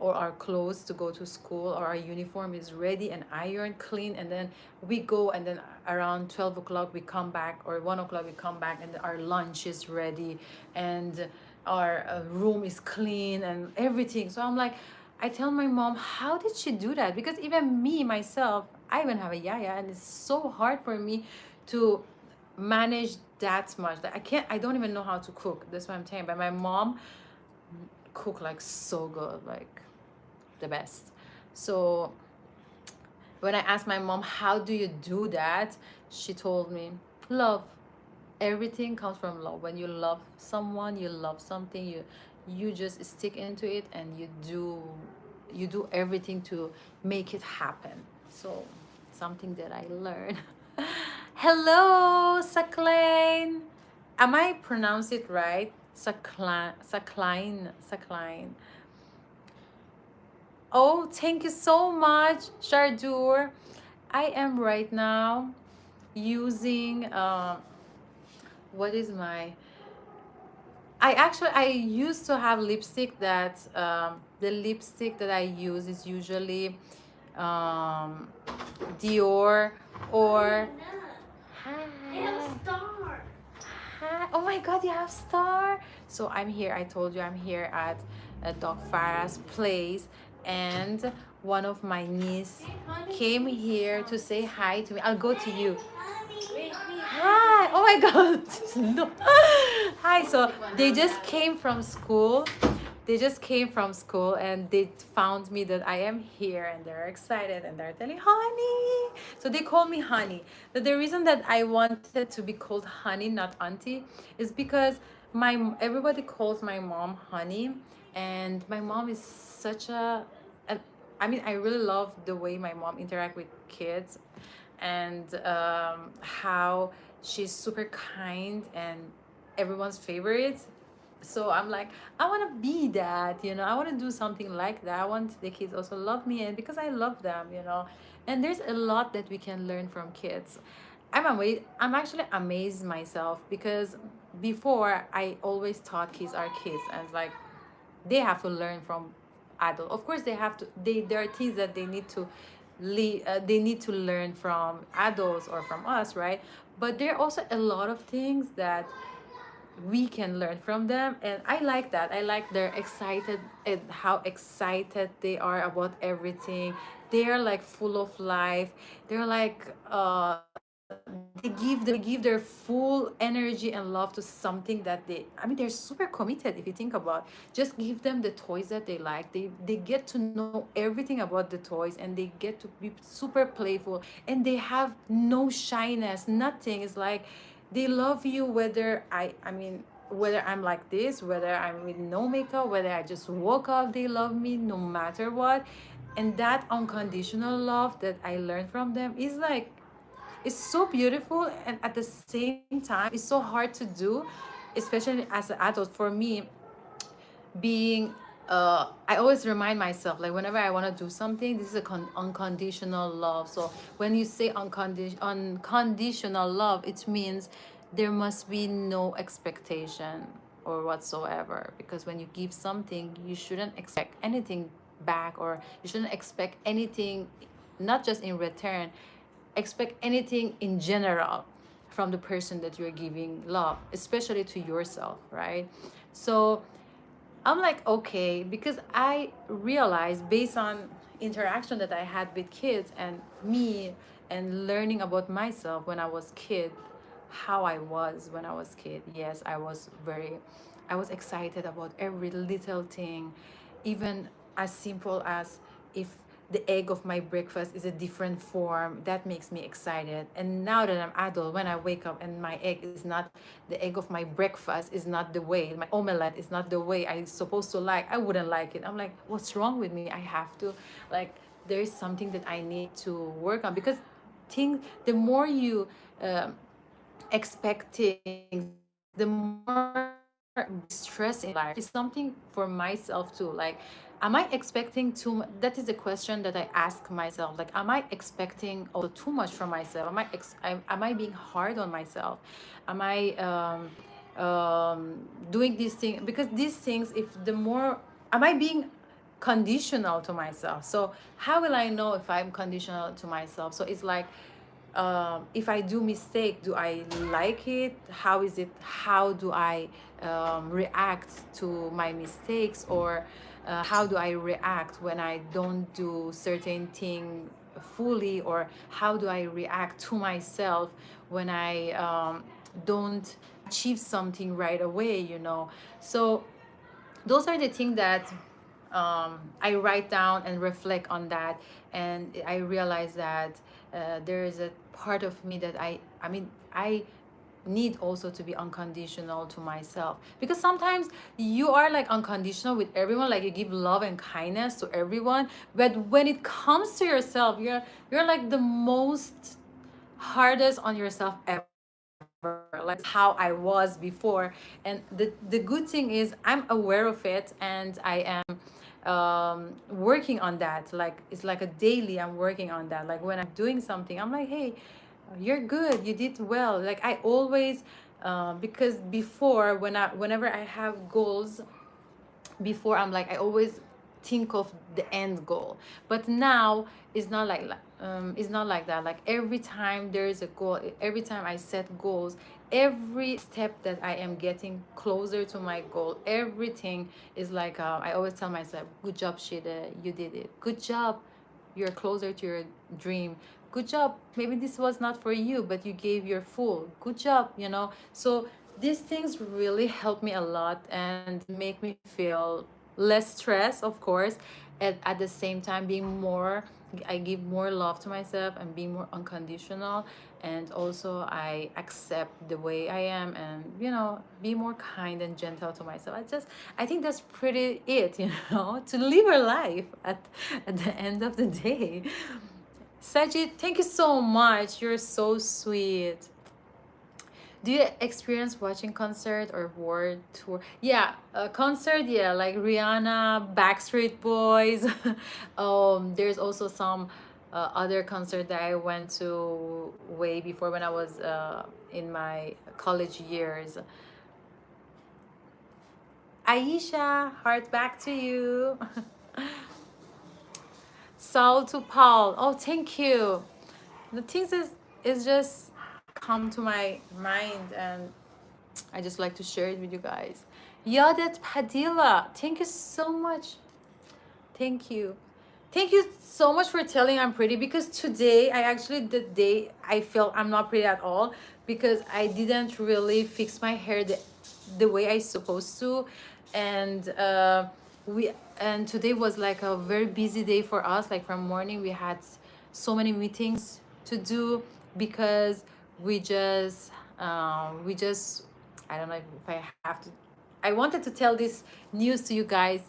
or our clothes to go to school, or our uniform is ready and ironed, clean, and then we go, and then around 12 o'clock we come back, or 1 o'clock we come back, and our lunch is ready, and our room is clean and everything. So I'm like, I tell my mom, how did she do that? Because even me myself, I even have a yaya, and it's so hard for me to manage that much. Like I don't even know how to cook. That's what I'm saying. But my mom cook like so good, like the best. So when I asked my mom, how do you do that? She told me, love. Everything comes from love. When you love someone, you love something, you just stick into it, and you do everything to make it happen. So something that I learned. Hello, Sakline. Am I pronounce it right? Sakline. Oh, thank you so much, Shardur. I am right now using what is my, I used to have lipstick that the lipstick that I use is usually um, Dior or I have a star. Hi. Oh my god, you have star. So I'm here, I told you I'm here at Doc Farah's place, and one of my niece came here to say hi to me. I'll go to you. Hi. Oh my god. No. Hi. So they just came from school. They just came from school and they found me that I am here, and they're excited and they're telling honey. So they call me honey. But the reason that I wanted to be called honey, not auntie, is because my everybody calls my mom honey, and my mom is such a I mean, I really love the way my mom interact with kids, and how she's super kind and everyone's favorite. So I'm like, I want to be that, I want to do something like that. I want the kids also love me, and because I love them. And there's a lot that we can learn from kids. I'm actually amazed myself, because before I always thought kids are kids, and it's like they have to learn from adult. Of course they have to, there are things that they need to learn from adults or from us, right? But there are also a lot of things that we can learn from them, and I like that. I like they're excited, and how excited they are about everything. They are like full of life. They're like they give their full energy and love to something that they're super committed. If you think about, just give them the toys that they like. They get to know everything about the toys, and they get to be super playful, and they have no shyness, nothing. It's like they love you, whether I'm like this, whether I'm with no makeup, whether I just woke up, they love me no matter what. And that unconditional love that I learned from them is like, it's so beautiful, and at the same time it's so hard to do, especially as an adult. For me, being I always remind myself, like whenever I want to do something, this is a unconditional love. So when you say unconditional love, it means there must be no expectation or whatsoever, because when you give something, you shouldn't expect anything back, or you shouldn't expect anything, not just in return, expect anything in general from the person that you're giving love, especially to yourself, right? So I'm like, okay, because I realized, based on interaction that I had with kids and me, and learning about myself when I was kid, how I was when I was kid. Yes, I was excited about every little thing, even as simple as if the egg of my breakfast is a different form, that makes me excited. And now that I'm adult, when I wake up and my egg is not, the egg of my breakfast is not the way, my omelette is not the way I supposed to like, I wouldn't like it. I'm like, what's wrong with me? I have to, like, there is something that I need to work on, because the more you expect things, the more stress in life. It's something for myself too. Like, am I expecting too much? That is the question that I ask myself. Like, am I expecting also too much from myself? Am I being hard on myself? Am I doing these things? Because these things, if the more, am I being conditional to myself? So how will I know if I'm conditional to myself? So it's like, if I do mistake, do I like it? How is it? How do I react to my mistakes? Or how do I react when I don't do certain thing fully? Or how do I react to myself when I don't achieve something right away? So those are the things that I write down and reflect on that, and I realize that there is a part of me that I need also to be unconditional to myself, because sometimes you are like unconditional with everyone, like you give love and kindness to everyone, but when it comes to yourself, you're like the most hardest on yourself ever. Like, how I was before. And the good thing is I'm aware of it, and I am working on that. Like, it's like a daily, I'm working on that. Like, when I'm doing something, I'm like, hey, you're good, you did well. Like, I always because before, whenever I have goals, before, I'm like, I always think of the end goal. But now it's not like that. Like, every time there is a goal, every time I set goals, every step that I am getting closer to my goal, everything is like, I always tell myself, good job, Shideh, you did it, good job, you're closer to your dream, good job, maybe this was not for you, but you gave your full, good job. So these things really help me a lot and make me feel less stress, of course, and at the same time being more, I give more love to myself and being more unconditional, and also I accept the way I am, and be more kind and gentle to myself. I think that's pretty it, to live a life at the end of the day. Sajid, thank you so much, you're so sweet. Do you experience watching concert or world tour? Yeah, concert. Yeah, like Rihanna, Backstreet Boys. There's also some other concert that I went to way before when I was in my college years. Aisha, heart back to you. Saul to Paul. Oh, thank you. The things is just come to my mind, and I just like to share it with you guys. Yadet Padilla, thank you so much. Thank you. Thank you so much for telling I'm pretty, because today I actually, the day I felt I'm not pretty at all, because I didn't really fix my hair the way I supposed to. And we and today was like a very busy day for us. Like from morning we had so many meetings to do, because we just I don't know if I have to. I wanted to tell this news to you guys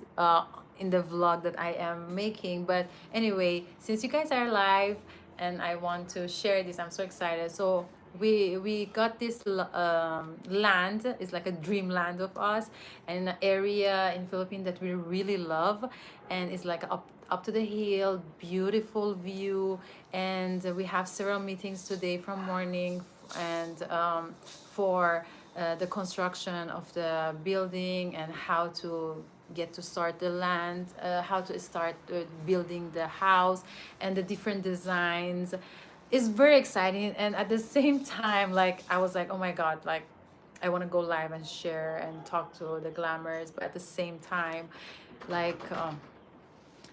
in the vlog that I am making, but anyway, since you guys are live and I want to share this, I'm so excited. So we got this land. It's like a dream land of us, and an area in Philippines that we really love, and it's like up to the hill, beautiful view. And we have several meetings today from morning, and for the construction of the building, and how to get to start the land, how to start building the house, and the different designs. It's very exciting, and at the same time, like I was like, oh my god, like I want to go live and share and talk to the Glammers, but at the same time, like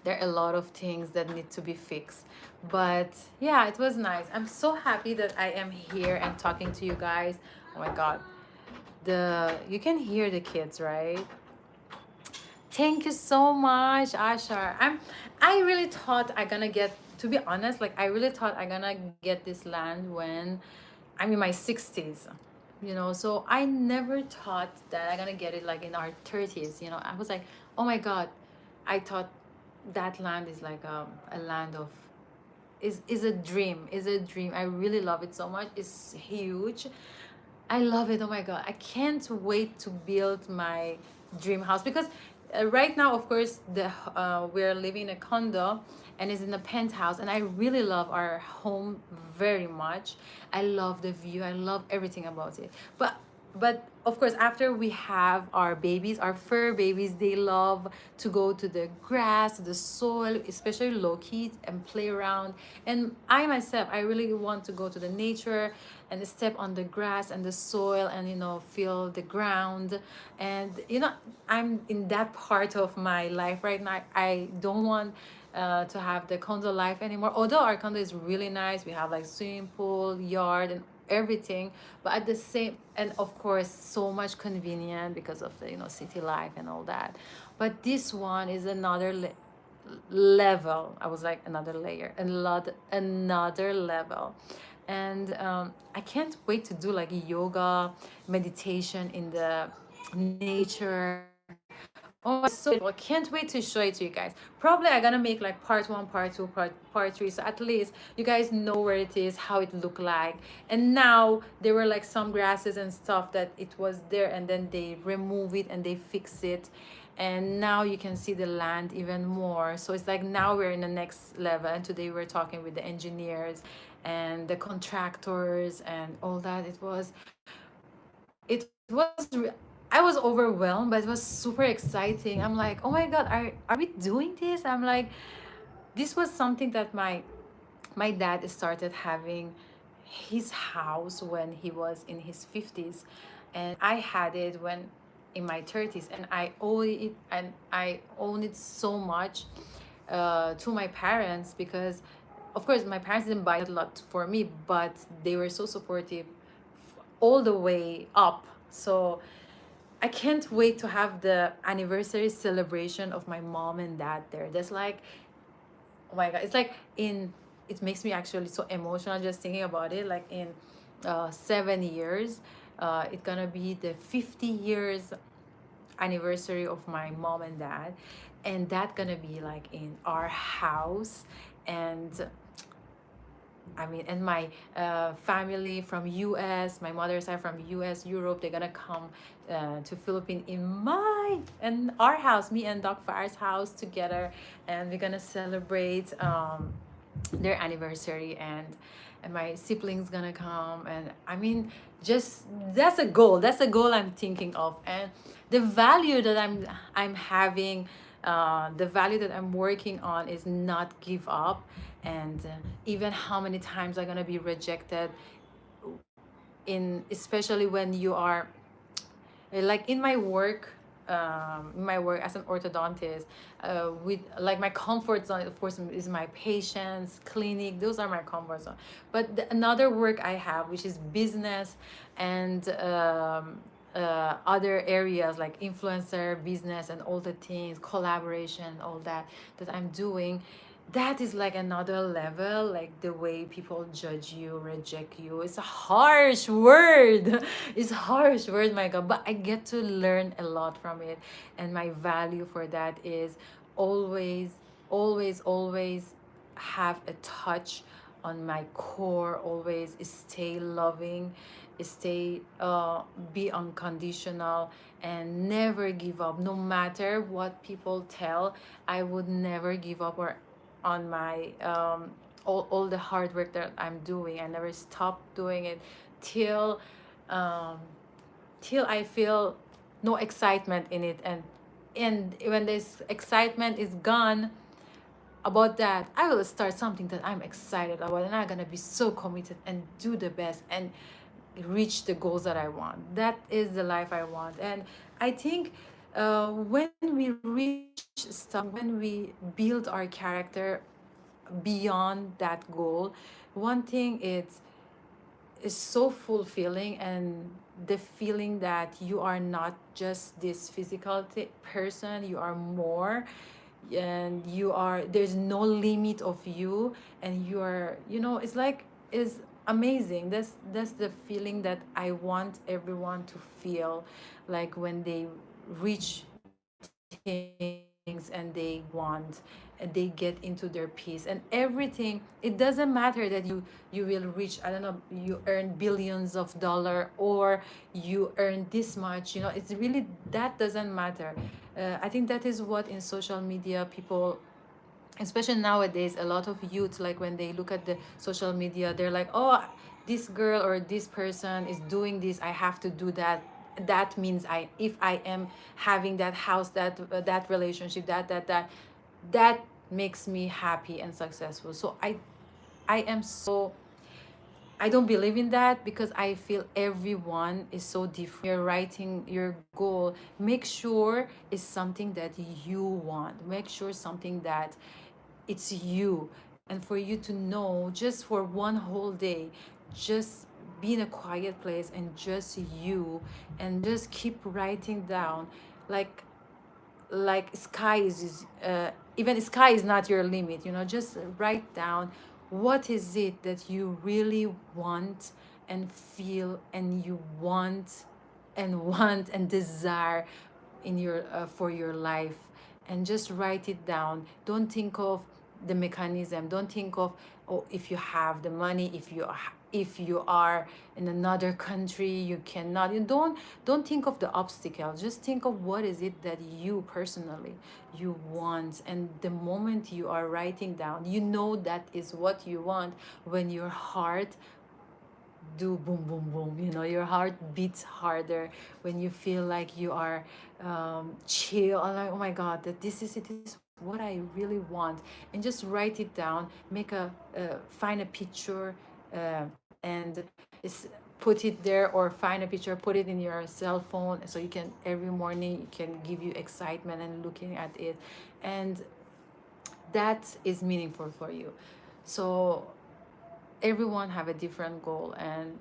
there are a lot of things that need to be fixed. But yeah, it was nice. I'm so happy that I am here and talking to you guys. Oh my god, the you can hear the kids, right? Thank you so much, Ashar. I really thought I gonna get, to be honest, like I really thought I gonna get this land when I'm in my 60s. So I never thought that I'm gonna get it like in our 30s. I was like, oh my god, I thought that land is like a land of, is a dream, is a dream. I really love it so much. It's huge. I love it. Oh my god, I can't wait to build my dream house, because right now, of course, the we're living in a condo, and it's in a penthouse, and I really love our home very much. I love the view. I love everything about it. But of course, after we have our babies, our fur babies, they love to go to the grass, the soil, especially Loki, and play around. And I myself, I really want to go to the nature and step on the grass and the soil, and feel the ground. And I'm in that part of my life right now. I don't want to have the condo life anymore, although our condo is really nice. We have like swimming pool, yard, and everything. But at the same, and of course, so much convenient because of the city life and all that. But this one is another level. I was like, another layer, another level. And I can't wait to do like yoga, meditation in the nature. Oh, it's so beautiful. I can't wait to show it to you guys. Probably I'm gonna make like part one, part two, part three. So at least you guys know where it is, how it looked like. And now there were like some grasses and stuff that it was there, and then they remove it and they fix it. And now you can see the land even more. So it's like now we're in the next level. And today we're talking with the engineers and the contractors and all that. It was I was overwhelmed, but it was super exciting. I'm like, oh my god, are we doing this? I'm like, this was something that my dad started having his house when he was in his 50s, and I had it when in my 30s, and I own it so much to my parents, because of course my parents didn't buy a lot for me, but they were so supportive all the way up. So I can't wait to have the anniversary celebration of my mom and dad there. That's like, oh my god, it's like in, it makes me actually so emotional just thinking about it. Like in 7 years, it's gonna be the 50 years anniversary of my mom and dad, and that gonna be like in our house. And I mean, and my family from US, my mother's side from US, Europe, they're gonna come to Philippines in our house, me and Doc Fire's house together, and we're gonna celebrate their anniversary, and my siblings gonna come, and I mean, just that's a goal. That's a goal I'm thinking of, and the value that I'm having, the value that I'm working on is not give up, and even how many times I'm gonna be rejected, in especially when you are like in my work as an orthodontist, with like my comfort zone, of course, is my patients, clinic. Those are my comfort zone. But another work I have, which is business, and other areas like influencer business and all the things, collaboration, all that I'm doing, that is like another level. Like the way people judge you, reject you, it's a harsh word. It's a harsh word, my God, but I get to learn a lot from it, and my value for that is always, always have a touch on my core, always stay loving, stay be unconditional, and never give up no matter what people tell. I would never give up, or on my all the hard work that I'm doing. I never stop doing it till um, till I feel no excitement in it, and when this excitement is gone about that, I will start something that I'm excited about, and I'm gonna be so committed and do the best and reach the goals that I want. That is the life I want, and I think when we reach something, when we build our character beyond that goal, one thing is so fulfilling, and the feeling that you are not just this physical person, you are more, and you are, there's no limit of you, and you are, it's like, is amazing. That's the feeling that I want everyone to feel, like when they reach things and they want, and they get into their peace and everything. It doesn't matter that you will reach, I don't know, you earn billions of dollar, or you earn this much, it's really, that doesn't matter. I think that is what in social media people, especially nowadays, a lot of youth, like when they look at the social media, they're like, oh, this girl or this person is doing this, I have to do that. That means, if I am having that house, that relationship, that makes me happy and successful. So I am so, I don't believe in that, because I feel everyone is so different. You're writing your goal, make sure it's something that you want. Make sure something that it's you. And for you to know, just for one whole day, just be in a quiet place and just you, and just keep writing down, like sky even sky is not your limit, just write down what is it that you really want and feel, and you want and want and desire in your for your life, and just write it down. Don't think of the mechanism. Don't think of, oh, if you have the money, if you are in another country, you cannot. You don't think of the obstacle. Just think of what is it that you personally you want, and the moment you are writing down, that is what you want. When your heart do boom boom boom, your heart beats harder, when you feel like you are chill, and like, oh my God, that this is it, is what I really want. And just write it down, make find a picture, and it's, put it there, or find a picture, put it in your cell phone, so you can, every morning, it can give you excitement and looking at it, and that is meaningful for you. So everyone have a different goal, and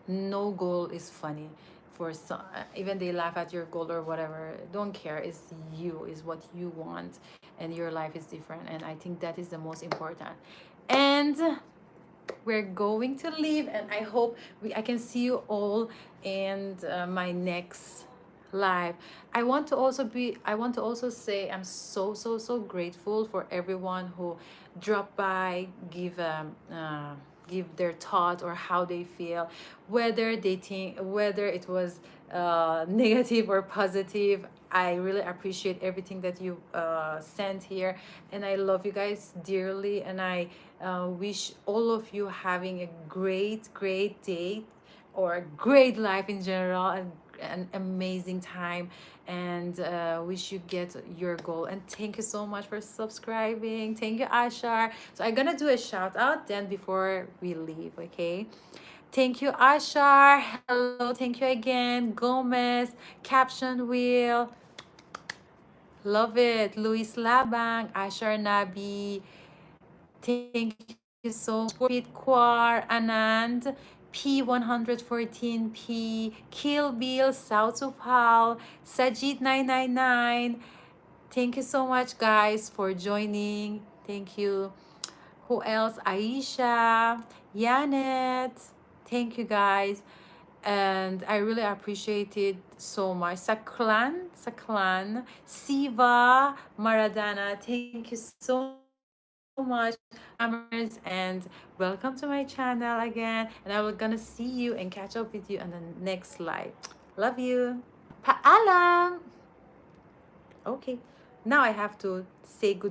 no goal is funny. For some, even they laugh at your goal or whatever, don't care. It's you, is what you want, and your life is different, and I think that is the most important. And we're going to leave, and I hope I can see you all in my next live. I want to also say I'm so grateful for everyone who dropped by, give give their thought or how they feel, whether they think, whether it was negative or positive. I really appreciate everything that you sent here, and I love you guys dearly, and I wish all of you having a great day or a great life in general, and an amazing time, and wish you get your goal. And thank you so much for subscribing. Thank you, Ashar. So I'm gonna do a shout out then before we leave, okay? Thank you, Ashar. Hello, thank you again. Gomez, Caption Wheel, love it. Luis Labang, Ashar Nabi, thank you so much. Fit Quar, Anand, P114P, Kill Bill, South Upal, Sajid 999. Thank you so much, guys, for joining. Thank you. Who else? Aisha, Yanet. Thank you, guys. And I really appreciate it so much. Saklan, Siva, Maradana. Thank you so much, Glammers, and welcome to my channel again. And I will gonna see you and catch up with you on the next live. Love you. Paalam. Okay. Now I have to say goodbye.